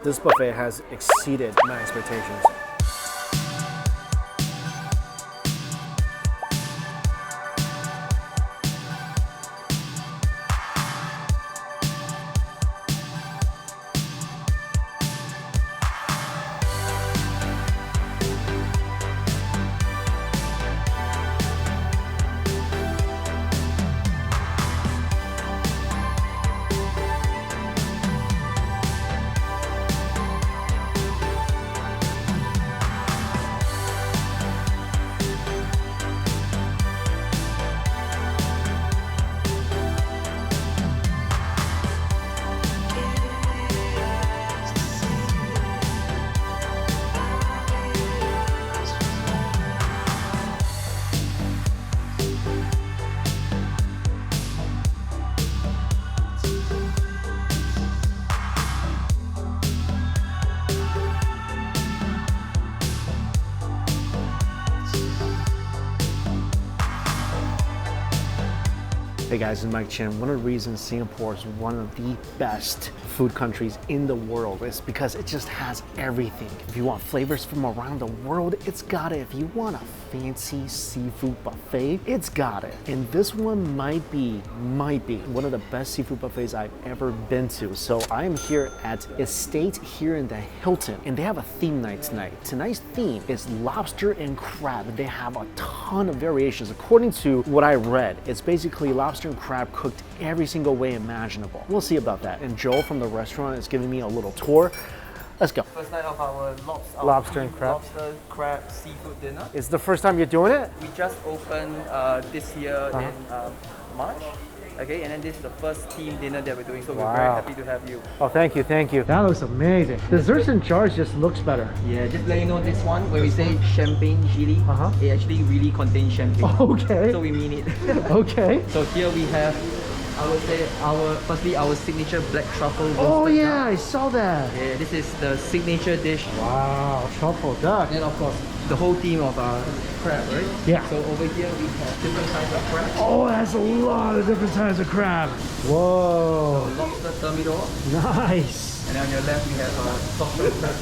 This buffet has exceeded my expectations. Hey guys, it's Mike Chen. One of the reasons Singapore is one of the best food countries in the world is because it just has everything. If you want flavors from around the world, it's got it. If you want a fancy seafood buffet, it's got it. And this one might be one of the best seafood buffets I've ever been to. So I am here at Estate here in the Hilton, and they have a theme night tonight. Tonight's theme is lobster and crab. They have a ton of variations. According to what I read, it's basically lobster and crab cooked every single way imaginable. We'll see about that. And Joel from the restaurant is giving me a little tour. Let's go. First night of our lobster and crab. Lobster, crab, seafood dinner. It's the first time you're doing it? We just opened this year in March. Okay, and then this is the first team dinner that we're doing, so we're very happy to have you. Oh, thank you, thank you. That looks amazing. Desserts in jars just looks better. Yeah, just let you know this one, when we say champagne chili, it actually really contains champagne. Okay. So we mean it. Okay. So here we have, I would say, firstly our signature black truffle roasted Oh yeah, duck. I saw that. Yeah, this is the signature dish. Wow, truffle duck. And of course, the whole team of crab, right? Yeah. So over here we have different kinds of crab. Oh, that's a lot of different types of crab. Whoa. Lobster thermidor. Nice. And on your left we have soft shell crab.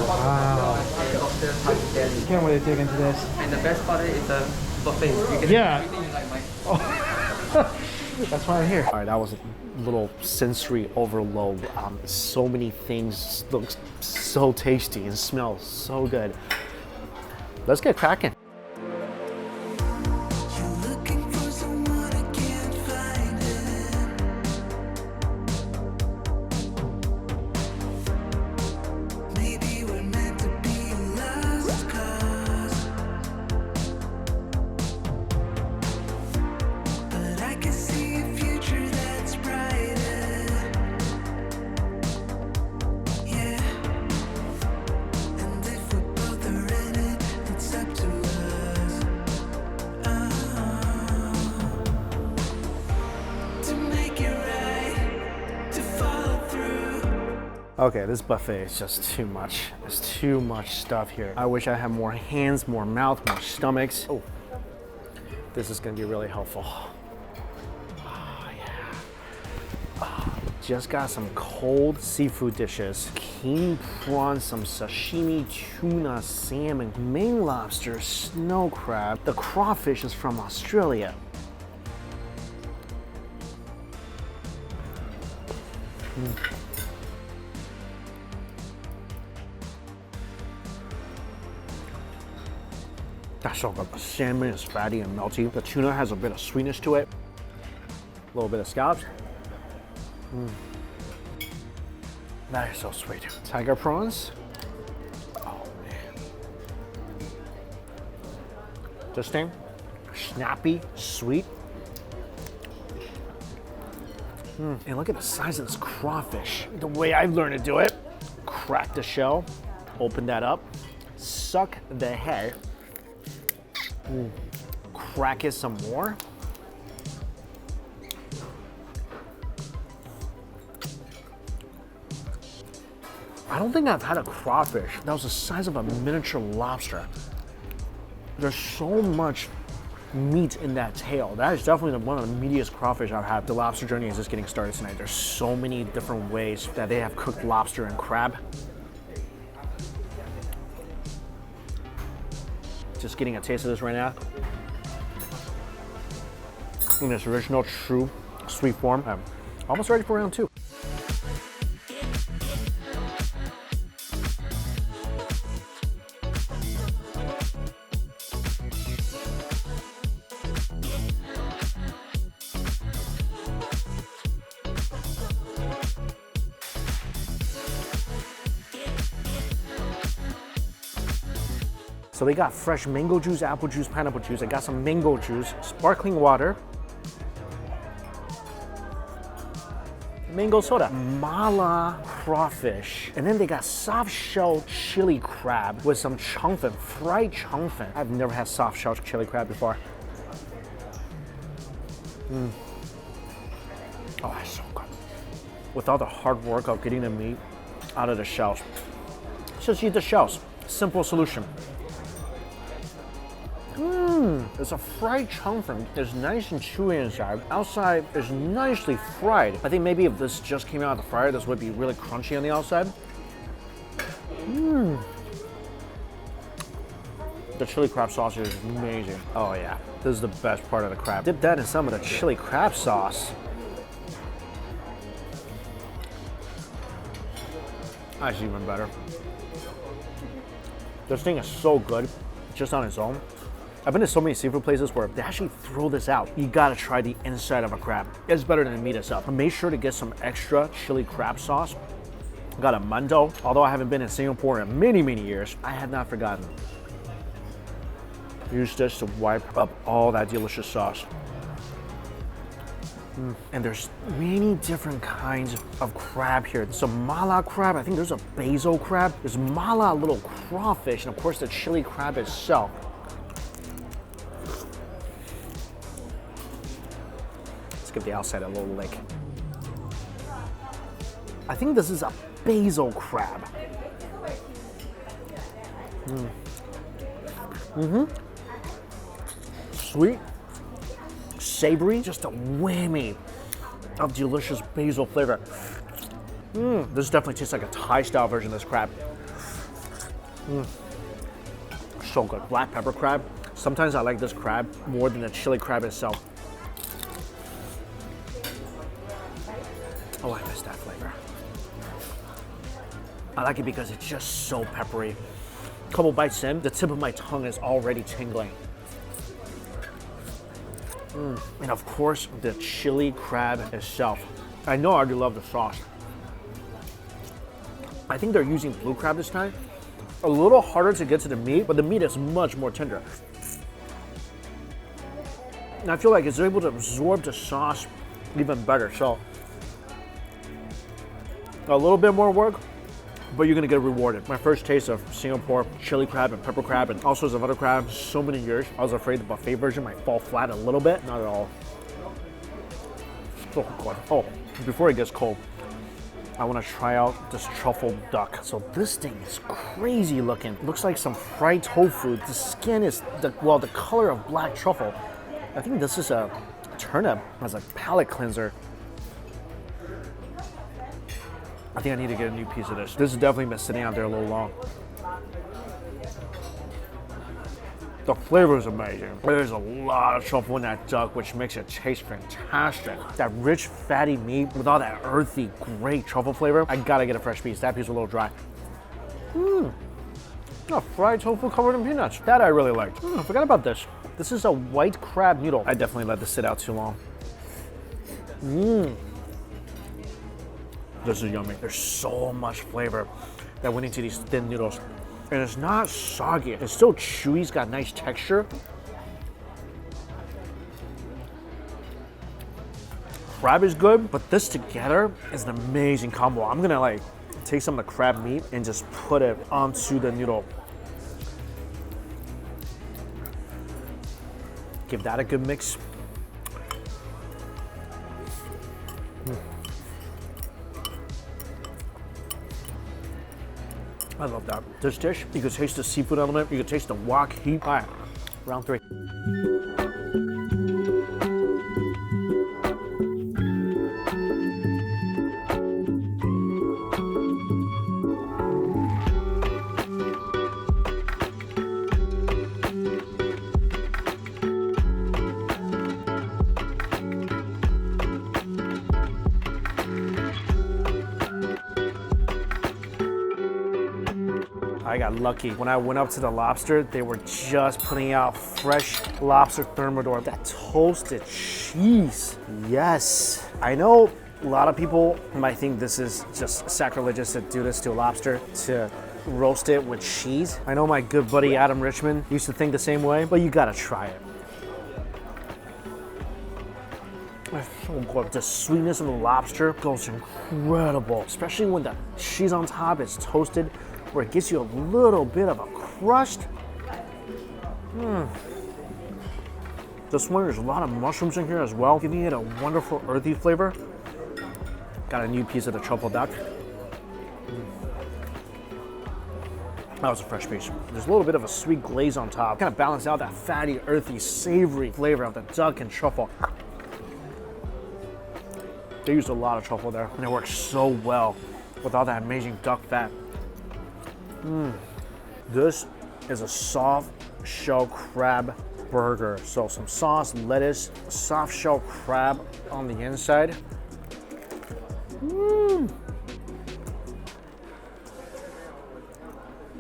Wow. And lobster type belly. Can't wait to dig into this. And the best part is a buffet. You can Yeah. have everything you like, Mike. Oh. That's why I'm here. All right, that was a little sensory overload. So many things, looks so tasty and smells so good. Let's get cracking. Okay, this buffet is just too much. There's too much stuff here. I wish I had more hands, more mouth, more stomachs. Oh, this is gonna be really helpful. Oh, yeah. Oh, just got some cold seafood dishes. King prawn, some sashimi, tuna, salmon, Maine lobster, snow crab. The crawfish is from Australia. That's so good. The salmon is fatty and melty. The tuna has a bit of sweetness to it. A little bit of scallops. That is so sweet. Tiger prawns. Oh man. This thing, snappy, sweet. And look at the size of this crawfish. The way I've learned to do it, crack the shell, open that up, suck the head, crack it some more. I don't think I've had a crawfish that was the size of a miniature lobster. There's so much meat in that tail. That is definitely one of the meatiest crawfish I've had. The lobster journey is just getting started tonight. There's so many different ways that they have cooked lobster and crab. Just getting a taste of this right now. In its original, true, sweet form. I'm almost ready for round 2. So they got fresh mango juice, apple juice, pineapple juice. I got some mango juice, sparkling water, mango soda, mala crawfish, and then they got soft shell chili crab with some chongfen, fried chongfen. I've never had soft shell chili crab before. Oh, that's so good. With all the hard work of getting the meat out of the shells, just eat the shells. Simple solution. It's a fried chongfen. It's nice and chewy inside. Outside is nicely fried. I think maybe if this just came out of the fryer, this would be really crunchy on the outside. The chili crab sauce is amazing. Oh yeah, this is the best part of the crab. Dip that in some of the chili crab sauce. That's even better. This thing is so good, just on its own. I've been to so many seafood places where they actually throw this out. You gotta try the inside of a crab. It's better than the meat itself. Make sure to get some extra chili crab sauce. Got a mando. Although I haven't been in Singapore in many, many years, I have not forgotten. Use this to wipe up all that delicious sauce. And there's many different kinds of crab here. Some mala crab, I think there's a basil crab. There's mala little crawfish, and of course the chili crab itself. Give the outside a little lick. I think this is a basil crab. Sweet, savory, just a whammy of delicious basil flavor. This definitely tastes like a Thai style version of this crab. So good. Black pepper crab. Sometimes I like this crab more than the chili crab itself. Oh, I miss that flavor. I like it because it's just so peppery. Couple bites in, the tip of my tongue is already tingling. And of course, the chili crab itself. I know I already love the sauce. I think they're using blue crab this time. A little harder to get to the meat, but the meat is much more tender. And I feel like it's able to absorb the sauce even better. So a little bit more work, but you're gonna get rewarded. My first taste of Singapore chili crab and pepper crab and all sorts of other crabs, so many years. I was afraid the buffet version might fall flat a little bit. Not at all. So good. Oh, before it gets cold, I wanna try out this truffle duck. So this thing is crazy looking. Looks like some fried tofu. The skin is, the color of black truffle. I think this is a turnip as a palate cleanser. I think I need to get a new piece of this. This has definitely been sitting out there a little long. The flavor is amazing. There's a lot of truffle in that duck, which makes it taste fantastic. That rich, fatty meat with all that earthy, great truffle flavor. I gotta get a fresh piece. That piece is a little dry. Oh, fried tofu covered in peanuts. That I really liked. I forgot about this. This is a white crab noodle. I definitely let this sit out too long. This is yummy. There's so much flavor that went into these thin noodles. And it's not soggy. It's still chewy. It's got nice texture. Crab is good, but this together is an amazing combo. I'm gonna like take some of the crab meat and just put it onto the noodle. Give that a good mix. I love that. This dish, you can taste the seafood element, you can taste the wok heat. All right, round 3. I got lucky. When I went up to the Lobster, they were just putting out fresh lobster thermidor. That toasted cheese. Yes. I know a lot of people might think this is just sacrilegious to do this to a lobster, to roast it with cheese. I know my good buddy Adam Richmond used to think the same way, but you gotta try it. It's so good. The sweetness of the lobster goes incredible, especially when the cheese on top is toasted, where it gives you a little bit of a crust. This one, there's a lot of mushrooms in here as well, giving it a wonderful earthy flavor. Got a new piece of the truffle duck. That was a fresh piece. There's a little bit of a sweet glaze on top, kind of balance out that fatty, earthy, savory flavor of the duck and truffle. They used a lot of truffle there, and it works so well with all that amazing duck fat. This is a soft shell crab burger. So some sauce, lettuce, soft shell crab on the inside.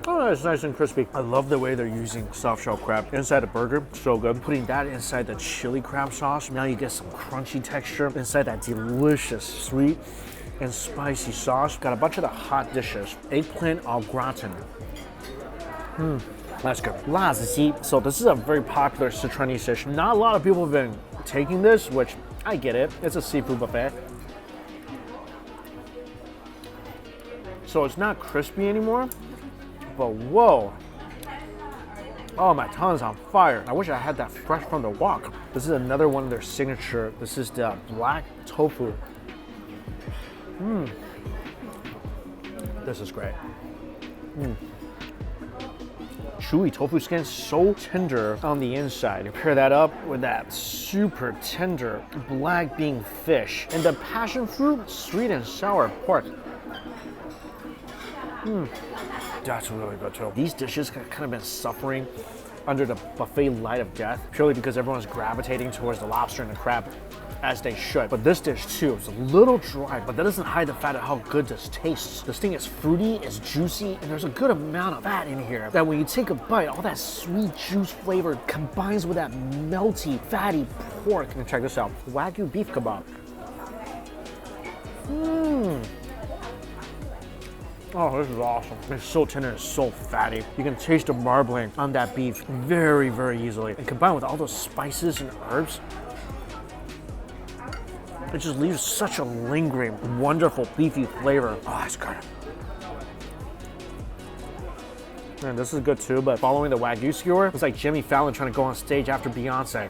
Oh, it's nice and crispy. I love the way they're using soft shell crab inside the burger. So good. Putting that inside the chili crab sauce. Now you get some crunchy texture inside that delicious sweet and spicy sauce. Got a bunch of the hot dishes. Eggplant au gratin. That's good. 辣子鸡. So this is a very popular Sichuanese dish. Not a lot of people have been taking this, which I get it. It's a seafood buffet. So it's not crispy anymore. But whoa, oh, my tongue's on fire. I wish I had that fresh from the wok. This is another one of their signature. This is the black tofu. This is great. Chewy tofu skin, so tender on the inside. You pair that up with that super tender black bean fish and the passion fruit, sweet and sour pork. That's really good too. These dishes have kind of been suffering under the buffet light of death, purely because everyone's gravitating towards the lobster and the crab, as they should. But this dish too is a little dry, but that doesn't hide the fact of how good this tastes. This thing is fruity, it's juicy, and there's a good amount of fat in here that when you take a bite, all that sweet juice flavor combines with that melty, fatty pork. And check this out, Wagyu beef kebab. Oh, this is awesome. It's so tender, it's so fatty. You can taste the marbling on that beef very, very easily. And combined with all those spices and herbs, it just leaves such a lingering, wonderful beefy flavor. Oh, it's good. Man, this is good too, but following the Wagyu skewer, it's like Jimmy Fallon trying to go on stage after Beyonce.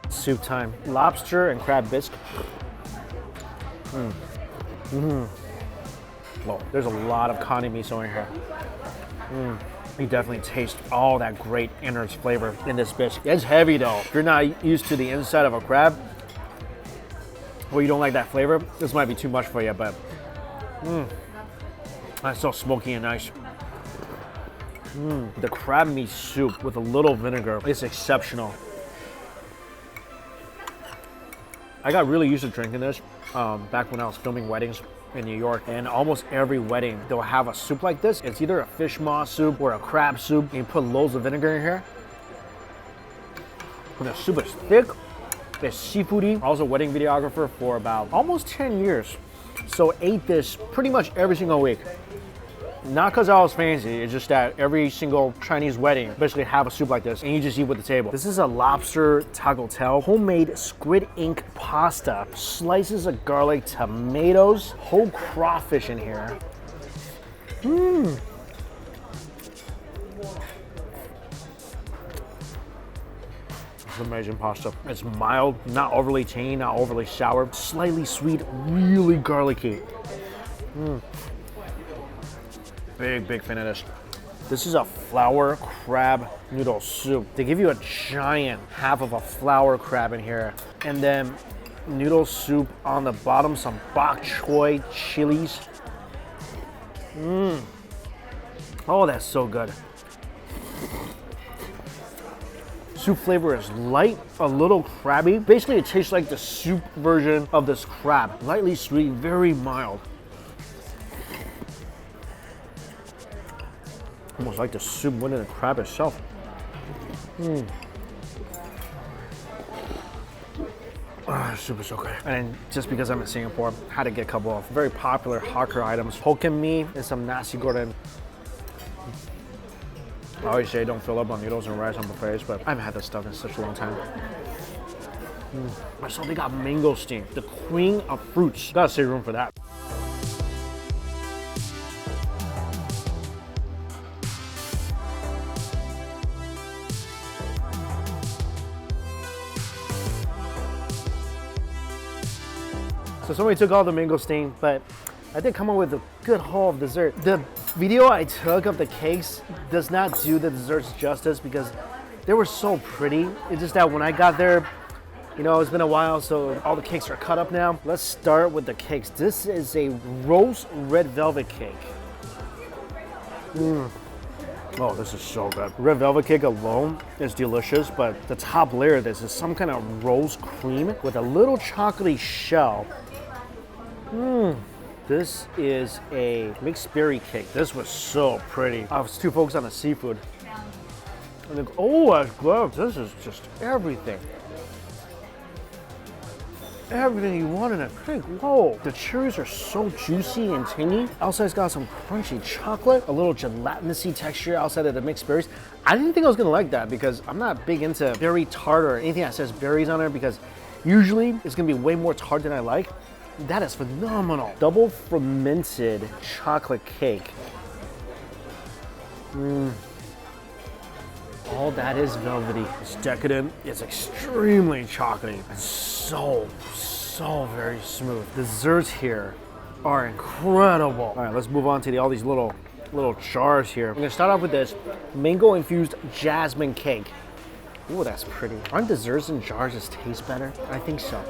Soup time. Lobster and crab bisque. Well, there's a lot of conde miso in here. You definitely taste all that great innards flavor in this bisque. It's heavy though. If you're not used to the inside of a crab, or you don't like that flavor, this might be too much for you, but that's so smoky and nice. The crab meat soup with a little vinegar is exceptional. I got really used to drinking this back when I was filming weddings in New York, and almost every wedding they'll have a soup like this. It's either a fish maw soup or a crab soup, and you put loads of vinegar in here. And the soup is thick, it's seafoody. I was a wedding videographer for about almost 10 years, so ate this pretty much every single week. Not because I was fancy, it's just that every single Chinese wedding basically have a soup like this and you just eat with the table. This is a lobster tagliatelle, homemade squid ink pasta, slices of garlic, tomatoes, whole crawfish in here. It's amazing pasta. It's mild, not overly tangy, not overly sour, slightly sweet, really garlicky. Big fan of this. This is a flour crab noodle soup. They give you a giant half of a flour crab in here, and then noodle soup on the bottom, some bok choy chilies. Oh, that's so good. Soup flavor is light, a little crabby. Basically, it tastes like the soup version of this crab. Lightly sweet, very mild. Almost like the soup within the crab itself. Soup is so good. And just because I'm in Singapore, I had to get a couple of very popular hawker items. Hokkien mee and some nasi goreng. I always say don't fill up on noodles and rice on buffets, but I haven't had this stuff in such a long time. I saw they got mangosteen, the queen of fruits. Gotta save room for that. So somebody took all the mangosteen, but I did come up with a good haul of dessert. The video I took of the cakes does not do the desserts justice because they were so pretty. It's just that when I got there, you know, it's been a while, so all the cakes are cut up now. Let's start with the cakes. This is a rose red velvet cake. Oh, this is so good. Red velvet cake alone is delicious, but the top layer of this is some kind of rose cream with a little chocolatey shell. This is a mixed berry cake. This was so pretty. I was too focused on the seafood. And then, oh, I love this. Is just everything. Everything you want in a cake. Whoa. The cherries are so juicy and tangy. Outside's got some crunchy chocolate, a little gelatinous-y texture outside of the mixed berries. I didn't think I was gonna like that because I'm not big into berry tart or anything that says berries on it because usually it's gonna be way more tart than I like. That is phenomenal. Double fermented chocolate cake. All that is velvety. It's decadent. It's extremely chocolatey. It's so very smooth. Desserts here are incredible. All right, let's move on to all these little jars here. I'm gonna start off with this mango infused jasmine cake. Ooh, that's pretty. Aren't desserts in jars just taste better? I think so.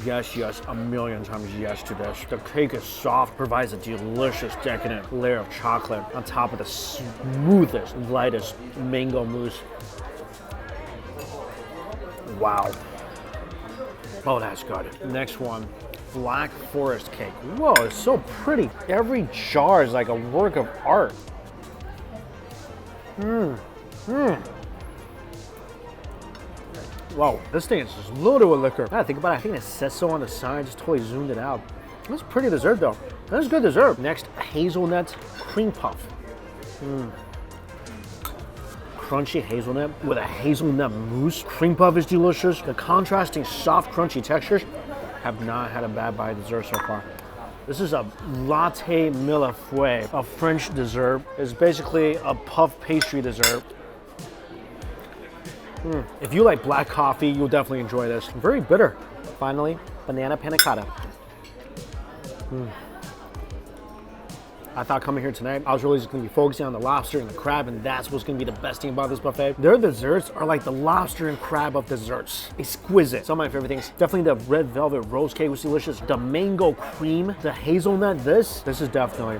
Yes, a million times yes to this. The cake is soft, provides a delicious, decadent layer of chocolate on top of the smoothest, lightest mango mousse. Wow. Oh, that's good. Next one, Black Forest cake. Whoa, it's so pretty. Every jar is like a work of art. Wow, this thing is just loaded with liquor. Now I think about it, I think it says so on the side, just totally zoomed it out. That's a pretty dessert though. That's good dessert. Next, hazelnut cream puff. Crunchy hazelnut with a hazelnut mousse. Cream puff is delicious. The contrasting soft, crunchy textures have not had a bad bite of dessert so far. This is a latte millefeuille, a French dessert. It's basically a puff pastry dessert. If you like black coffee, you'll definitely enjoy this. Very bitter. Finally, banana panna cotta. I thought coming here tonight, I was really just gonna be focusing on the lobster and the crab, and that's what's gonna be the best thing about this buffet. Their desserts are like the lobster and crab of desserts. Exquisite. Some of my favorite things. Definitely the red velvet rose cake was delicious. The mango cream, the hazelnut, this is definitely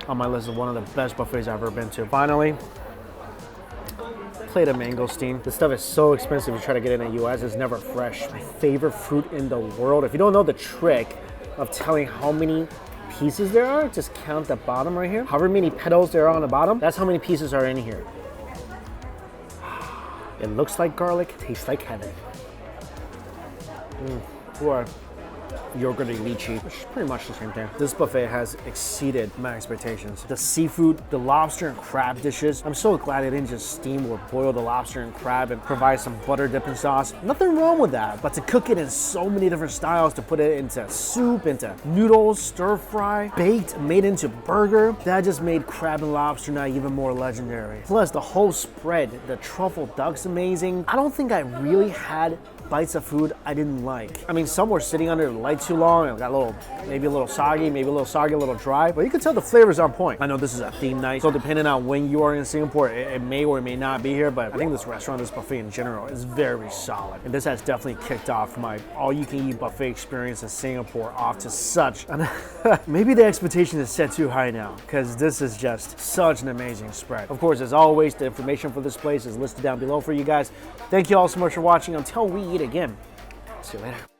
on my list of one of the best buffets I've ever been to. Finally, plate of mangosteen. This stuff is so expensive if you try to get it in the US. It's never fresh. My favorite fruit in the world. If you don't know the trick of telling how many pieces there are, just count the bottom right here. However many petals there are on the bottom, that's how many pieces are in here. It looks like garlic, tastes like heaven. Or yogurty lychee, which is pretty much the same thing. This buffet has exceeded my expectations. The seafood, the lobster and crab dishes. I'm so glad they didn't just steam or boil the lobster and crab and provide some butter dipping sauce. Nothing wrong with that, but to cook it in so many different styles, to put it into soup, into noodles, stir fry, baked, made into burger, that just made crab and lobster night even more legendary. Plus the whole spread, the truffle duck's amazing. I don't think I really had bites of food I didn't like. I mean, some were sitting under the light too long and got a little, maybe a little soggy, a little dry, but you can tell the flavor's on point. I know this is a theme night, so depending on when you are in Singapore, it may or may not be here, but I think this restaurant, this buffet in general, is very solid. And this has definitely kicked off my all-you-can-eat buffet experience in Singapore off to such an maybe the expectation is set too high now, because this is just such an amazing spread. Of course, as always, the information for this place is listed down below for you guys. Thank you all so much for watching. Until we eat again, see you later.